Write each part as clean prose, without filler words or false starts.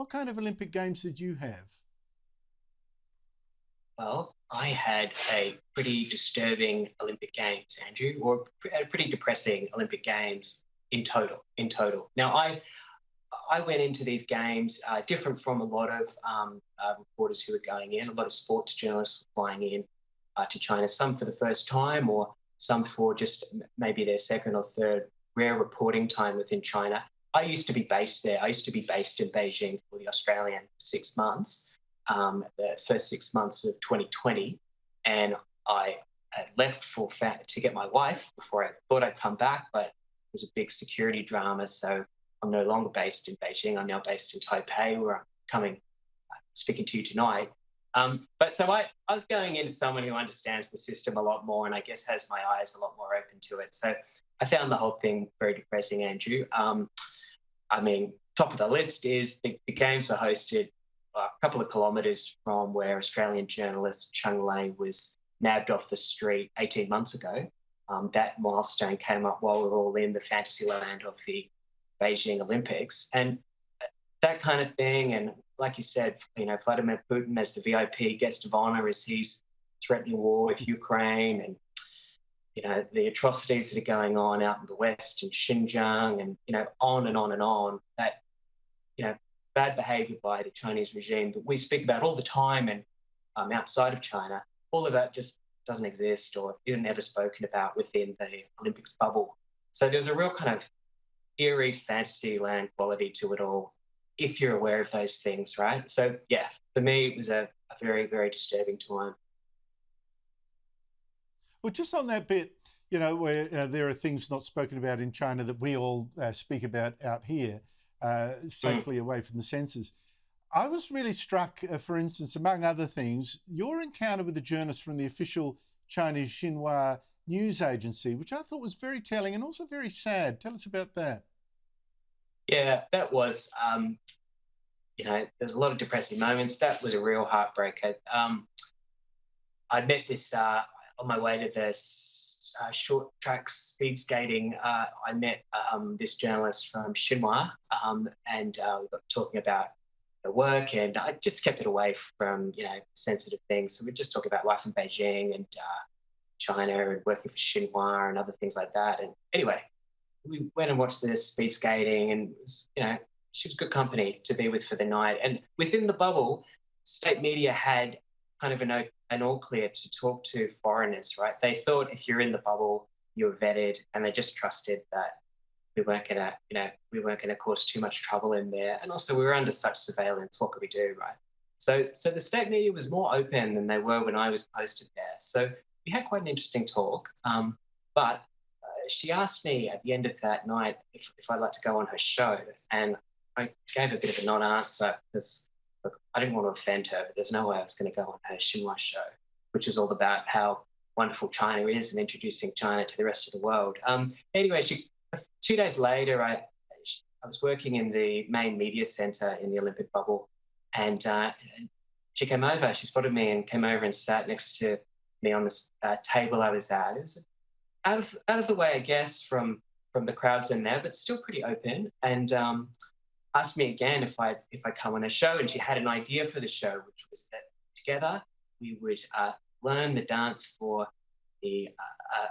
What kind of Olympic Games did you have? Well, I had a pretty disturbing Olympic Games, Andrew, or a pretty depressing Olympic Games in total. Now, I went into these games different from a lot of reporters who were going in. A lot of sports journalists were flying in to China, some for the first time or some for just maybe their second or third rare reporting time within China. I used to be based there. I used to be based in Beijing for the Australian 6 months, the first 6 months of 2020. And I had left to get my wife before I thought I'd come back, but it was a big security drama. So I'm no longer based in Beijing. I'm now based in Taipei, where I'm speaking to you tonight. But so I was going into someone who understands the system a lot more and I guess has my eyes a lot more open to it. So I found the whole thing very depressing, Andrew. I mean, top of the list is the games were hosted a couple of kilometres from where Australian journalist Cheng Lei was nabbed off the street 18 months ago. That milestone came up while we were all in the fantasy land of the Beijing Olympics. And that kind of thing, and like you said, Vladimir Putin as the VIP guest of honour as he's threatening war with Ukraine, and the atrocities that are going on out in the West in Xinjiang, and on and on and on. That bad behaviour by the Chinese regime that we speak about all the time, and outside of China, all of that just doesn't exist or isn't ever spoken about within the Olympics bubble. So there's a real kind of eerie fantasy land quality to it all, if you're aware of those things, right? So yeah, for me, it was a very, very disturbing time. Well, just on that bit, where there are things not spoken about in China that we all speak about out here, safely away from the censors. I was really struck, for instance, among other things, your encounter with the journalist from the official Chinese Xinhua news agency, which I thought was very telling and also very sad. Tell us about that. Yeah, that was, there's a lot of depressing moments. That was a real heartbreaker. I met this on my way to the short track speed skating. I met this journalist from Xinhua, and we got talking about the work, and I just kept it away from sensitive things. So we just talk about life in Beijing and China and working for Xinhua and other things like that. And anyway, we went and watched the speed skating, and she was good company to be with for the night. And within the bubble, state media had kind of an all clear to talk to foreigners, right? They thought if you're in the bubble, you were vetted, and they just trusted that we weren't gonna cause too much trouble in there. And also we were under such surveillance, what could we do, right? So the state media was more open than they were when I was posted there. So we had quite an interesting talk. But she asked me at the end of that night if I'd like to go on her show, and I gave a bit of a non-answer because look, I didn't want to offend her, but there's no way I was going to go on her Xinhua show, which is all about how wonderful China is and introducing China to the rest of the world. Anyway, 2 days later, I was working in the main media centre in the Olympic bubble, and she came over. She spotted me and came over and sat next to me on this table I was at. It was out of the way, I guess, from the crowds in there, but still pretty open. And asked me again if I come on a show, and she had an idea for the show, which was that together we would learn the dance for the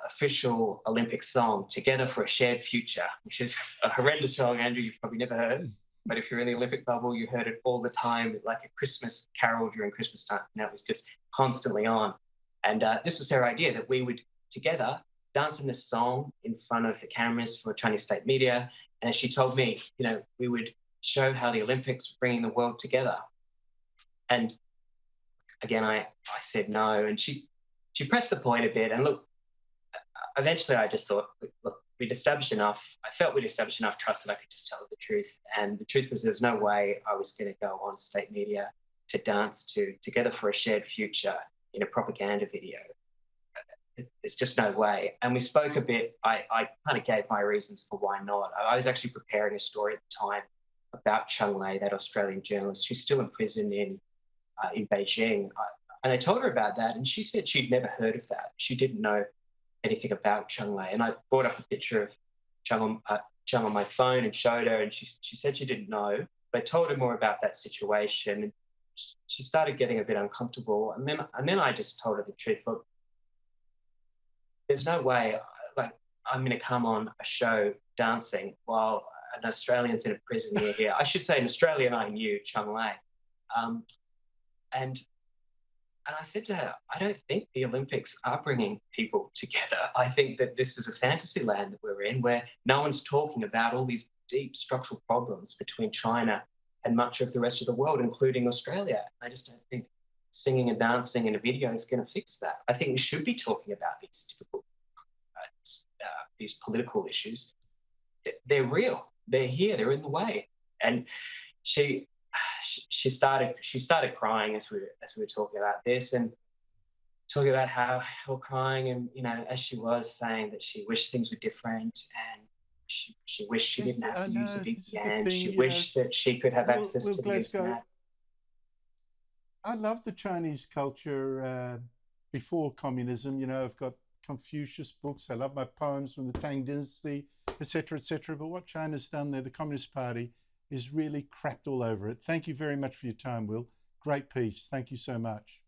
official Olympic song, "Together for a Shared Future," which is a horrendous song, Andrew, you've probably never heard. But if you're in the Olympic bubble, you heard it all the time, like a Christmas carol during Christmas time. And that was just constantly on. And this was her idea, that we would together dance in this song in front of the cameras for Chinese state media. And she told me, we would show how the Olympics were bringing the world together. And again, I said no. And she pressed the point a bit. And look, eventually I just thought, look, I felt we'd established enough trust that I could just tell her the truth. And the truth was there's no way I was going to go on state media to dance to "Together for a Shared Future" in a propaganda video. There's just no way. And we spoke a bit. I kind of gave my reasons for why not. I was actually preparing a story at the time about Cheng Lei, that Australian journalist who's still in prison in Beijing. And I told her about that, and she said she'd never heard of that. She didn't know anything about Cheng Lei. And I brought up a picture of Cheng on my phone and showed her, and she said she didn't know. But told her more about that situation. She started getting a bit uncomfortable, and then I just told her the truth. Look, there's no way, like, I'm going to come on a show dancing while an Australian's in a prison near here. I should say an Australian I knew, Chung Lai. And I said to her, I don't think the Olympics are bringing people together. I think that this is a fantasy land that we're in, where no one's talking about all these deep structural problems between China and much of the rest of the world, including Australia. I just don't think singing and dancing in a video is going to fix that. I think we should be talking about these difficult, these political issues. They're real. They're here. They're in the way. And she started crying as we were talking about this, and talking about how we're crying, and as she was saying that she wished things were different, and she wished she didn't have to use a VPN. She wished that she could have access to the internet. I love the Chinese culture before communism. I've got Confucius books. I love my poems from the Tang Dynasty, etc., etc. But what China's done there, the Communist Party, is really crapped all over it. Thank you very much for your time, Will. Great piece. Thank you so much.